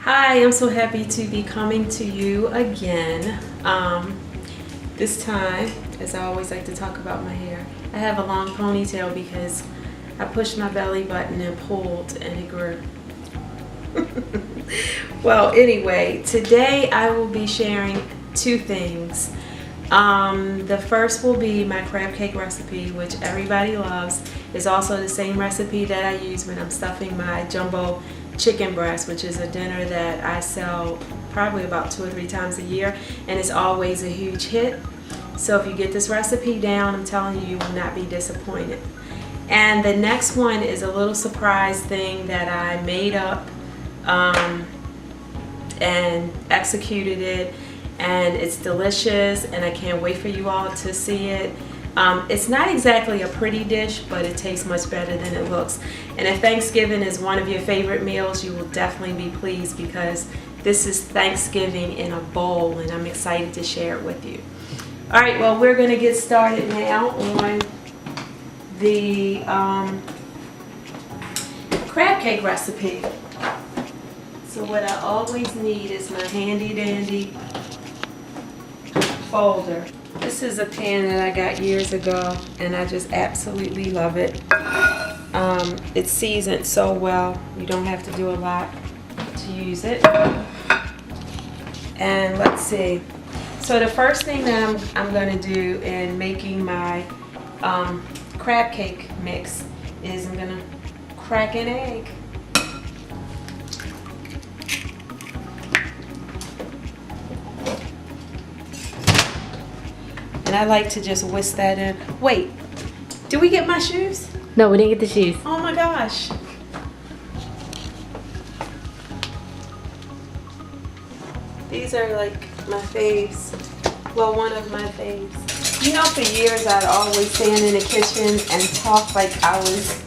Hi, I'm so happy to be coming to you again. This time, as I always like to talk about my hair, I have a long ponytail because I pushed my belly button and pulled and it grew. Well, anyway, today I will be sharing two things. The first will be my crab cake recipe, which everybody loves. It's also the same recipe that I use when I'm stuffing my jumbo chicken breast, which is a dinner that I sell probably about 2 or 3 times a year, and it's always a huge hit. So if you get this recipe down, I'm telling you, you will not be disappointed. And the next one is a little surprise thing that I made up and executed it, and it's delicious, and I can't wait for you all to see it. It's not exactly a pretty dish, but it tastes much better than it looks. And if Thanksgiving is one of your favorite meals, you will definitely be pleased because this is Thanksgiving in a bowl, and I'm excited to share it with you. All right, well, we're going to get started now on the crab cake recipe. So what I always need is my handy dandy folder. This is a pan that I got years ago, and I just absolutely love it. It's seasoned so well, you don't have to do a lot to use it. And let's see. So the first thing that I'm going to do in making my crab cake mix is I'm going to crack an egg. And I like to just whisk that in. Wait, did we get my shoes? No, we didn't get the shoes. Oh my gosh. These are like my faves. Well, one of my faves. You know, for years I'd always stand in the kitchen and talk like I was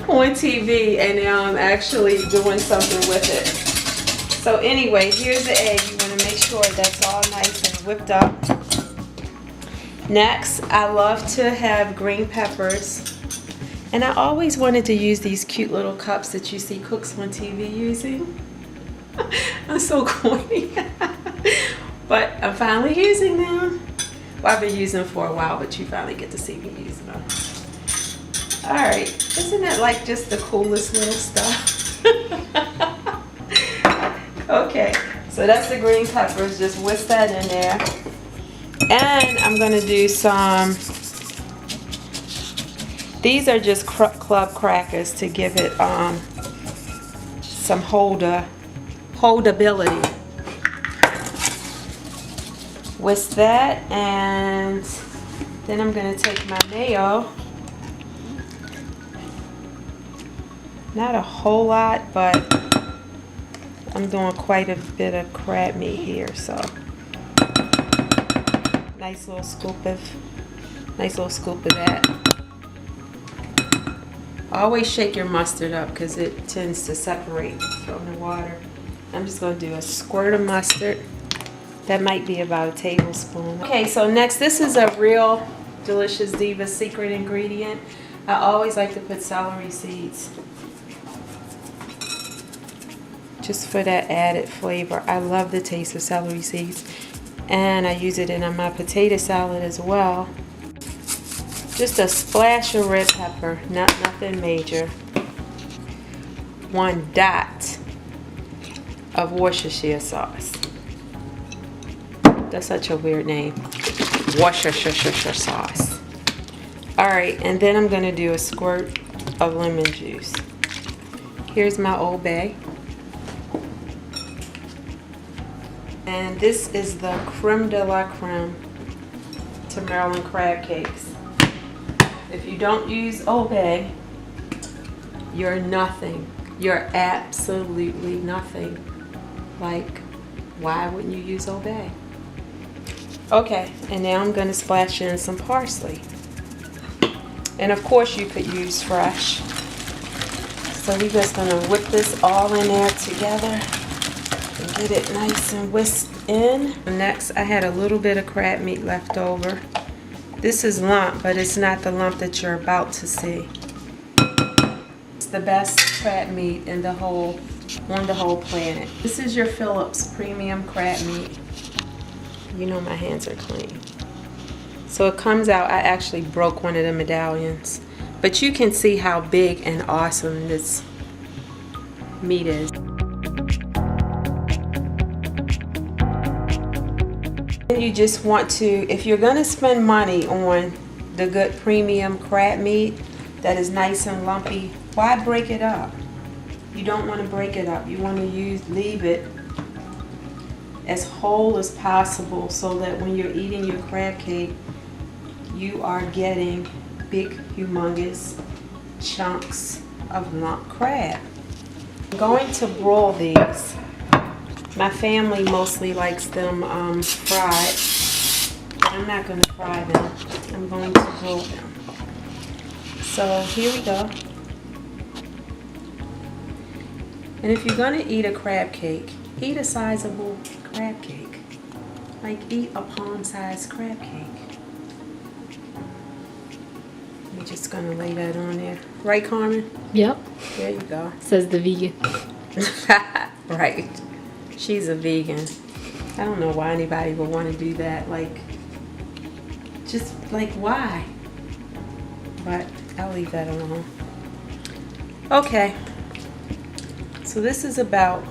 on TV, and now I'm actually doing something with it. So anyway, here's the egg. You want to make sure that's all nice and whipped up. Next, I love to have green peppers, and I always wanted to use these cute little cups that you see cooks on TV using. I'm so corny, but I'm finally using them. Well, I've been using them for a while, but you finally get to see me using them. All right, isn't that like just the coolest little stuff? Okay, so that's the green peppers. Just whisk that in there. And I'm going to do some, these are just club crackers to give it some holdability. Whisk that, and then I'm going to take my mayo. Not a whole lot, but I'm doing quite a bit of crab meat here, so. Nice little scoop of that. Always shake your mustard up because it tends to separate from the water. I'm just going to do a squirt of mustard. That might be about a tablespoon. Okay, so next, this is a real Delicious Diva secret ingredient. I always like to put celery seeds, just for that added flavor. I love the taste of celery seeds. And I use it in my potato salad as well. Just a splash of red pepper, nothing major. 1 dot of Worcestershire sauce. That's such a weird name. Worcestershire sauce. Alright, and then I'm going to do a squirt of lemon juice. Here's my Old Bay. And this is the creme de la creme to Maryland crab cakes. If you don't use Old Bay, you're nothing. You're absolutely nothing. Like, why wouldn't you use Old Bay? Okay, and now I'm going to splash in some parsley. And of course you could use fresh. So we're just going to whip this all in there together. Get it nice and whisked in. Next, I had a little bit of crab meat left over. This is lump, but it's not the lump that you're about to see. It's the best crab meat in the whole on the whole planet. This is your Phillips premium crab meat. You know my hands are clean. So it comes out, I actually broke one of the medallions. But you can see how big and awesome this meat is. You just want to, if you're gonna spend money on the good premium crab meat that is nice and lumpy, why break it up? You don't want to break it up. You want to leave it as whole as possible so that when you're eating your crab cake, you are getting big, humongous chunks of lump crab. I'm going to broil these. My family mostly likes them fried. I'm not going to fry them. I'm going to broil them. So here we go. And if you're going to eat a crab cake, eat a sizable crab cake. Like eat a palm-sized crab cake. We're just going to lay that on there. Right, Carmen? Yep. There you go. Says the vegan. Right. She's a vegan. I don't know why anybody would want to do that. Like, just like why? But I'll leave that alone. Okay. So this is about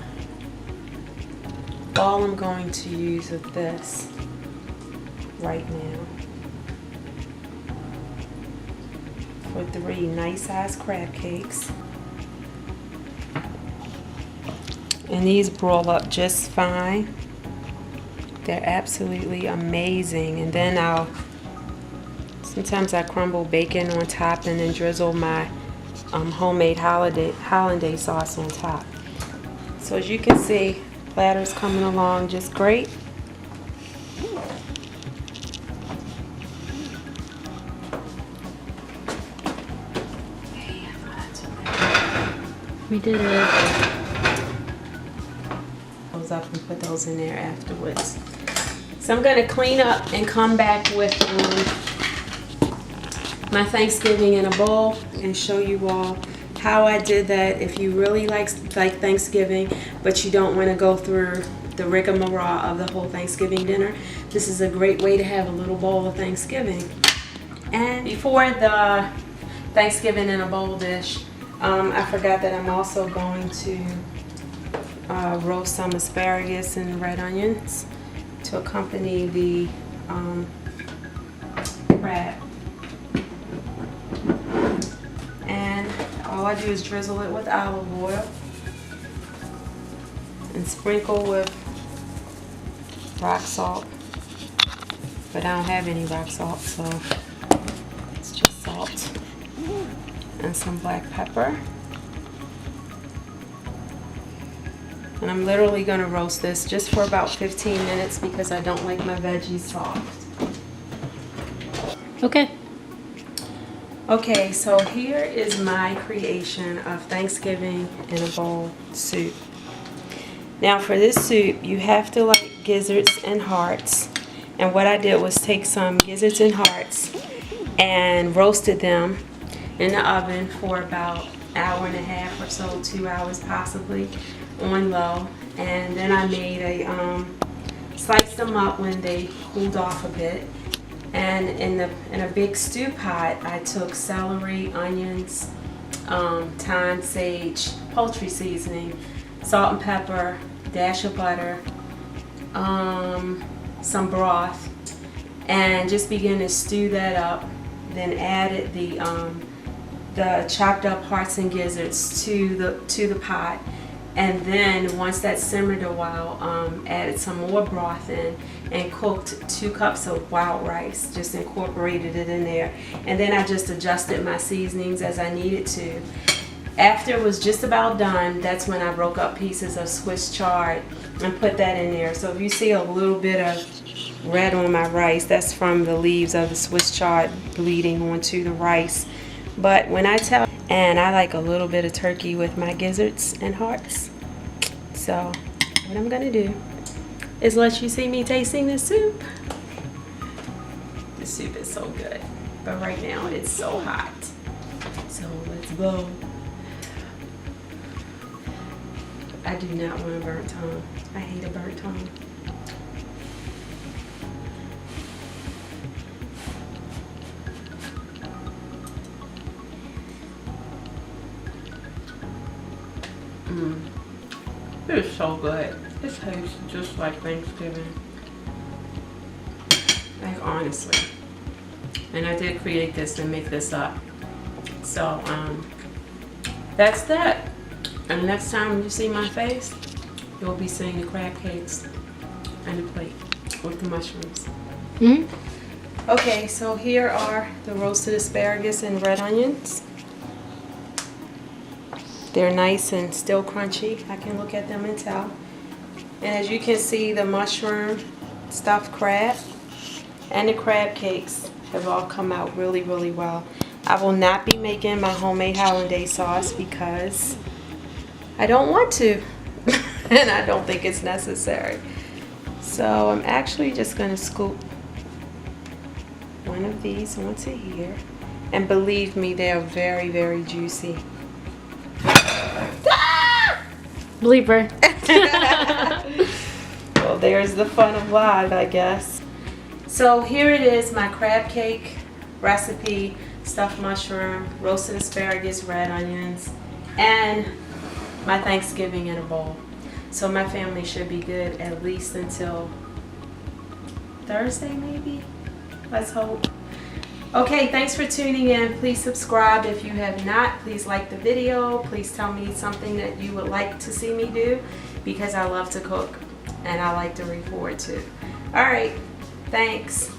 all I'm going to use of this right now. For 3 nice sized crab cakes. And these broil up just fine. They're absolutely amazing. And then sometimes I crumble bacon on top and then drizzle my homemade hollandaise sauce on top. So as you can see, platter's coming along just great. We did it. Those up and put those in there afterwards. So I'm going to clean up and come back with my Thanksgiving in a bowl and show you all how I did that. If you really like Thanksgiving, but you don't want to go through the rigmarole of the whole Thanksgiving dinner, this is a great way to have a little bowl of Thanksgiving. And before the Thanksgiving in a bowl dish, I forgot that I'm also going to roast some asparagus and red onions to accompany the crab. And all I do is drizzle it with olive oil and sprinkle with rock salt. But I don't have any rock salt, so it's just salt and some black pepper. And I'm literally going to roast this just for about 15 minutes because I don't like my veggies soft. Okay. Okay, so here is my creation of Thanksgiving in a bowl soup. Now for this soup, you have to like gizzards and hearts. And what I did was take some gizzards and hearts and roasted them in the oven for about an hour and a half or so, 2 hours possibly, on low. And then I made sliced them up when they cooled off a bit. And in a big stew pot, I took celery, onions, thyme, sage, poultry seasoning, salt and pepper, dash of butter, some broth, and just began to stew that up. Then added the chopped up hearts and gizzards to the pot. And then once that simmered a while, added some more broth in and cooked 2 cups of wild rice, just incorporated it in there. And then I just adjusted my seasonings as I needed to. After it was just about done, that's when I broke up pieces of Swiss chard and put that in there. So if you see a little bit of red on my rice, that's from the leaves of the Swiss chard bleeding onto the rice. But when I tell, and I like a little bit of turkey with my gizzards and hearts. So what I'm gonna do is let you see me tasting this soup. The soup is so good, but right now it's so hot. So let's go. I I do not want a burnt tongue. I hate a burnt tongue. It is so good. It tastes just like Thanksgiving. Like, honestly. And I did create this and make this up. So, that's that. And next time you see my face, you'll be seeing the crab cakes and the plate with the mushrooms. Okay, so here are the roasted asparagus and red onions. They're nice and still crunchy. I can look at them and tell. And as you can see, the mushroom stuffed crab and the crab cakes have all come out really, really well. I will not be making my homemade hollandaise sauce because I don't want to. And I don't think it's necessary. So I'm actually just going to scoop one of these onto here. And believe me, they are very, very juicy. Bleeper. Well, there's the fun of live, I guess. So here it is, my crab cake recipe, stuffed mushroom, roasted asparagus, red onions, and my Thanksgiving in a bowl. So my family should be good at least until Thursday, maybe? Let's hope. Okay, thanks for tuning in. Please subscribe if you have not. Please like the video. Please tell me something that you would like to see me do, because I love to cook and I like to record too. All right, thanks.